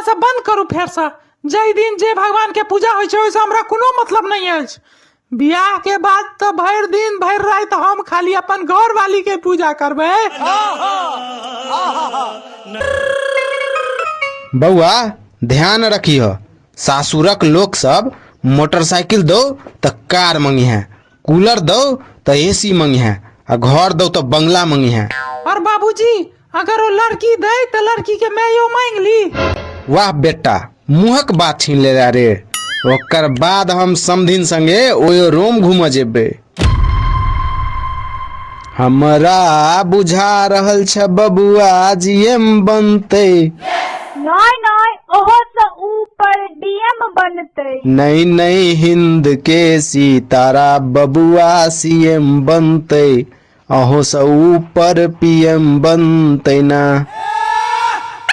से बंद करू फेर से। जय दिन जे भगवान के पूजा होय छै ओइसे हमरा कोनो मतलब नहीं अछि। बियाह के बाद तो भर दिन भर रात हम खाली अपन घर वाली के पूजा करबे। बउआ ध्यान रखियो, सासुरक लोग सब मोटरसाइकिल दो तो कार मंगी है, कूलर दो तो एसी मंगी है, और घर दो तो बंगला मंगी है। और बाबूजी अगर वो लड़की दे तो लड़की के मैं यो मांग ली। वाह बेटा, मुहक बात छीन ले रे। ओकर बाद हम समधिन संगे ओयो रोम घूम जेबे। हमरा बुझा रहल छ बबुआ जीएम बनते। नहीं ओहो से ऊपर डीएम बनते। नहीं हिंद के सितारा बबुआ सीएम बनते, अहो से ऊपर पीएम बनते ना।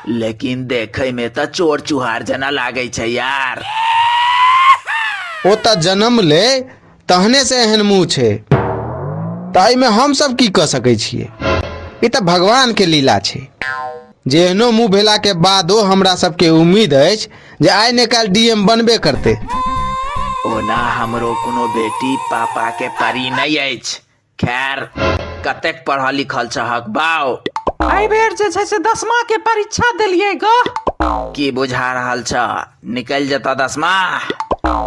लेकिन देखे में तो चोर चुहार जना लागे छै यार। ओ त जन्म ले तहने से एहन मुँह छै, ताई में हम सब की कह सकै छियै। ई त भगवान के लीला छै। जेहनो मुँह भेला के बादो हमरा सबके उम्मीद अछि जे आइ ने काल्हि डीएम बनबे करते। ओना हमरो कोनो बेटी पापा के परी नहीं अछि। खैर कतेक पढ़ल लिखल छहक बाऊ? आई बेर जे छै से 10मा के परीक्षा देलिए ग। की बुझा रहल छ, निकल जता 10मा?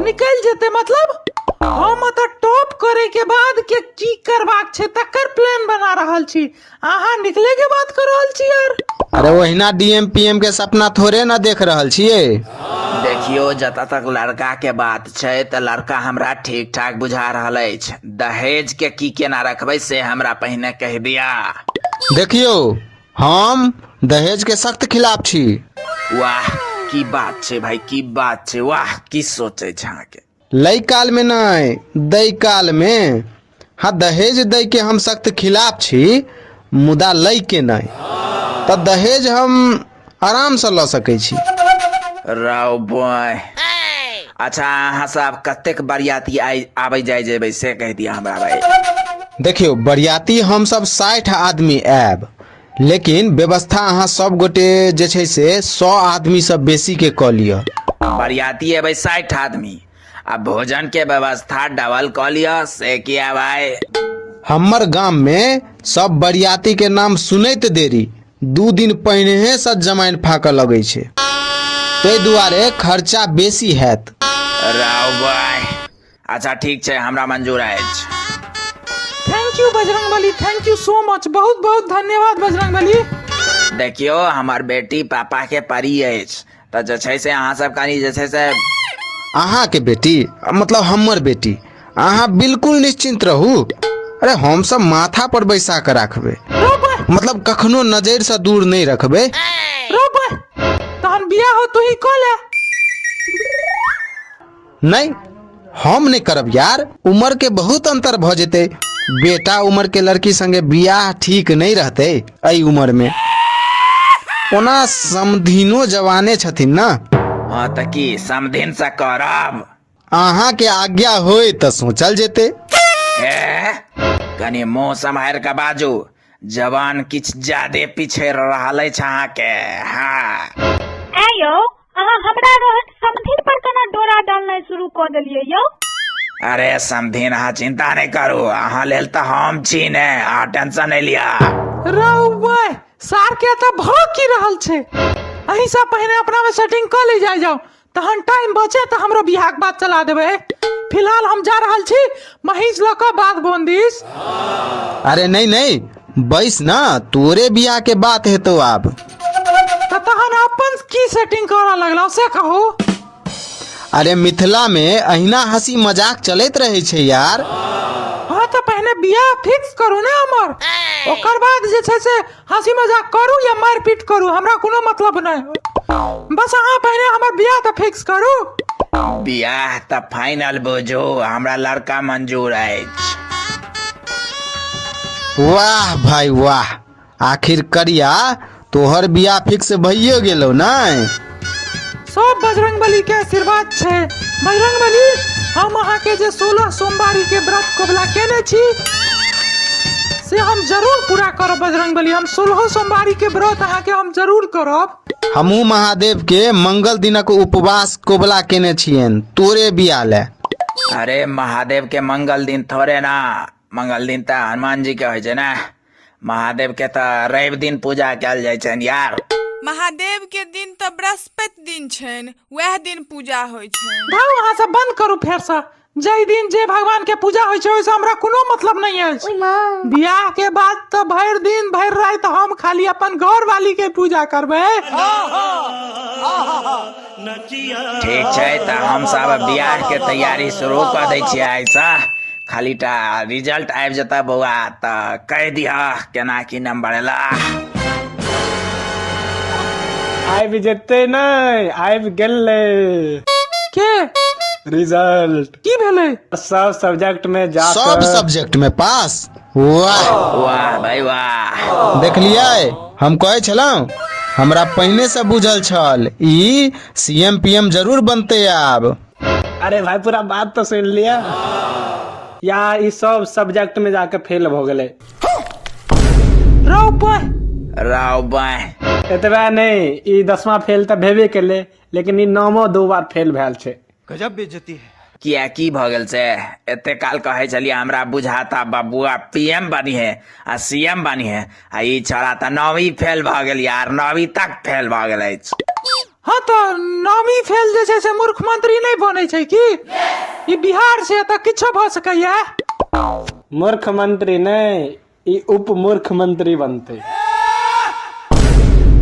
निकल जेते मतलब हम तो टॉप करे के बाद के की करबाक छै तकर प्लान बना रहल छी। अहाँ निकले के बात कर रहल छी यार। अरे ओहिना डीएम पीएम के सपना थोड़े ना देख रहल छियै। देखियो जता तक लड़का के बात छै त लड़का हमरा ठीक ठाक बुझा रहल अछि। दहेज के की केना रखबै से हमरा पहिने कह दिया। देखियो हम दहेज के सख्त खिलाफ छी। वाह की बात छै भाई, की बात छै। वाह की सोचे छै अहाँ के। लई काल में नहीं, दई काल में। हाँ दहेज दई के हम सख्त खिलाफ छी, मुदा लई के नहीं। तो दहेज हम आराम से ल सकै छी। राव बॉय। अच्छा अहाँ सब कतेक बरियाती आबै जाय जेबै से कह दिया हमरा भाई। देखियो बरियाती हम सब 60 आदमी आयब, लेकिन व्यवस्था अहाँ सब गोटे जे छै से 100 आदमी सब बेसी के क लिअ। बरियाती एबै 60 आदमी, आ भोजन के व्यवस्था डबल क लिअ से किया भाई? हमर गाम में सब बरियाती के नाम सुनैत देरी 2 दिन पहिने से जमाइन फाँक लगे छै, ताहि दुआरे खर्चा बेसी हैत। राव भाई अच्छा ठीक छै, हमरा मंजूर अछि। Thank U Bajrangbali, thank you so much, बहुत बहुत धन्यवाद बजरंगबली। देखियो हमार बेटी पापा के परी अछि, तो जे छै से अहाँ सब कनी जे छै से। अहाँ के बेटी मतलब हमर बेटी, अहाँ बिल्कुल निश्चिंत रहू। अरे हम सब माथा पर बैसा कर रखबे, मतलब कखनो नजर से दूर नहीं रखबे। तहन बियाह हो तू ही कह ले। नहीं हम नहीं करब यार, उम्र के बहुत अंतर भ जेते। बेटा उम्र के लड़की संगे बियाह ठीक नहीं रहते एई उम्र में। ओना समधिनो जवाने छथिन ना। हाँ त की समधिन से करब? अहाँ के आज्ञा होए त सोचल जेते। कनी मुँह सम्हार के बाजू, जवान किछ ज्यादे पीछे रहल अछि अहाँ के। हाँ आयो अहाँ हमरा रहत समधिन पर केना डोरा डालनाइ शुरू क देलियै यौ? अरे समधिन अहाँ चिंता नहीं करू, अहाँ लेल त हम छी ने, अहाँ टेंशन नहीं लिया। रौवे सार के त भौंक की रहल छै। अहीं सब पहिने अपना में सेटिंग क ले जाओ, तहन टाइम बचे त हमरो बियाह के बात चला देबे। फिलहाल हम जा रहल छी महिष ल क बाग बोंदिस। अरे नहीं बैस ना, तोरे बियाह के बात है तो अब। तहन अपन की सेटिंग करऽ लगलो से कहू। अरे मिथिला में अहिना हंसी मजाक चलते रहे छे यार। हाँ तो पहले बियाह फिक्स करू ना हमर, ओकर बाद जे छै से हंसी मजाक करू या मारपीट करू, हमरा कोनो मतलब नहीं। बस अहाँ पहले हमर बियाह तो फिक्स करू। बियाह त फाइनल बुझो, हमरा लड़का मंजूर अछि। वाह भाई वाह, आखिर करिया तोहर बियाह फिक्स भइए गेलो ना। सब बजरंगबली के आशीर्वाद छै। बजरंगबली हम अहाँ के जे 16 सोमवारी के व्रत कोबला केने छी से हम जरूर पूरा करब बजरंगबली। हम 16 सोमवारी के व्रत अहाँ के हम जरूर करब। हमू महादेव के मंगल दिनक उपवास कोबला केने छियन तोरे बिया ले। अरे महादेव के मंगल दिन थोड़े ना, मंगल दिन तो हनुमान जी के होइ छै ना। महादेव के तो रवि दिन पूजा कयल जाइ छन यार। महादेव के दिन तो बृहस्पति दिन छन, वह दिन पूजा होइ छन। भाऊ अहाँ सब बंद करू फेर से। जय दिन जे भगवान के पूजा होइ छै ओइसे हमरा कोनो मतलब नहीं है। बियाह के बाद तो भर दिन भर रात हम खाली अपन घर वाली के पूजा करबै। ठीक छै तो हम सब बियाह के तैयारी शुरू कर दै छियै। ऐसा खाली टा रिजल्ट आबि जता बौआ तो कह दिया केना की नंबर एला। आबि जेते नहीं, आबि गेलै के रिजल्ट। की भेलै? सब सब्जेक्ट में जा सब सब्जेक्ट में पास। वाह वाह भाई वाह। देखलिए हम कहे छलौं हमरा पहिने से बुझल छल ई सीएम पीएम जरूर बनते आब। अरे भाई पूरा बात तो सुन लिया यार। ई सब सब्जेक्ट में जाके फेल हो गए। रौ बय राव बाय एतबा नहीं, ई 10वां फेल तो भेबे केले, लेकिन ई 9वां 2 बार फेल भेल छै। किया की भ गेल से? एते काल कहे चलिए हमरा बुझाता बबुआ पीएम बनी है आ सीएम बनी है, आ ई छोड़ा त 9वीं फेल भ गेल यार। 9वीं तक फेल भ गेल अछि। हाँ तो 9वीं फेल जे छै से मूर्ख मंत्री नहीं बने छै की? ई बिहार से त किछो भ सकैया। मूर्ख मंत्री नहीं, ई उप मूर्ख मंत्री बनते।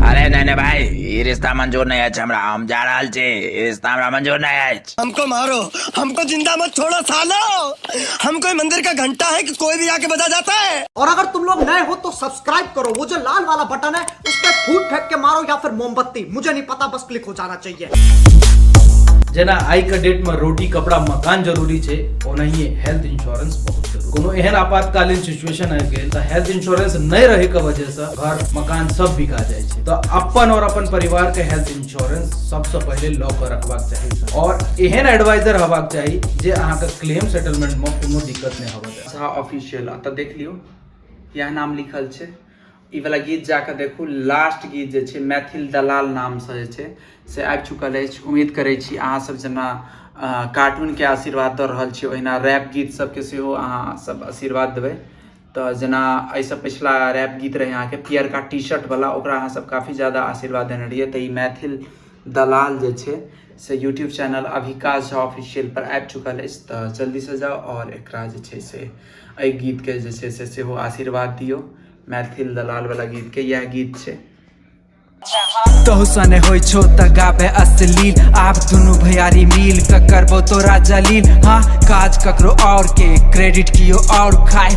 अरे नहीं भाई, ई रिश्ता मंजूर नहीं है हमरा। हम जा रहल छी, ई रिश्ता हमरा मंजूर नहीं है। हमको मारो, हमको जिंदा मत छोड़ो सालो। हम कोई मंदिर का घंटा है कि कोई भी आके बजा जाता है। और अगर तुम लोग नए हो तो सब्सक्राइब करो, वो जो लाल वाला बटन है उस पर फूट फेंक के मारो या फिर मोमबत्ती, मुझे नहीं पता, बस क्लिक हो जाना चाहिए। जेना आई के डेट में रोटी कपड़ा मकान जरूरी छै, ओनाहिए हेल्थ इंश्योरेंस बहुत जरूरी। कोनो एहन आपातकालीन सिचुएशन आबि गेल त हेल्थ इंश्योरेंस नहीं रहे के वजह से घर मकान सब बिका जाय छै। तो अपन और अपन परिवार के हेल्थ इंश्योरेंस सबसे पहले लॉ के रखबाक चाही और एहन एडवाइजर होबाक चाही जे अहाँ के क्लेम सेटलमेंट में कोनो दिक्कत नहीं होबे। सा ऑफिशियल त देख लियो, यह नाम लिखल छै। ई वाला गीत जाके देखू, लास्ट गीत जे छै मैथिल दलाल नाम से जे छै से आबि चुकल अछि। उम्मीद करै छी अहाँ सब जेना कार्टून के आशीर्वाद दऽ रहल छी, ओहिना रैप गीत सबके सेहो अहाँ सब आशीर्वाद देबै। तो जेना एहिसँ पिछला रैप गीत रहे अहाँके पियरका टी शर्ट वाला, ओकरा अहाँ सब काफ़ी ज़्यादा आशीर्वाद देने रहिए। तो ई मैथिल दलाल जे छै से YouTube channel Abhikash Jha official पर आबि चुकल अछि। तो जल्दी से जाओ और एकरा जे छै से एहि गीतके जे छै से सेहो आशीर्वाद दियौ। मैथिल दलाल वाला गीत के यह गीत छै। तहु सने होइ छो त गाबे अश्लील, आप दुनु भैयारी मिल क करबो तोरा जलील। हाँ काज ककरो और के क्रेडिट कियो और खाए,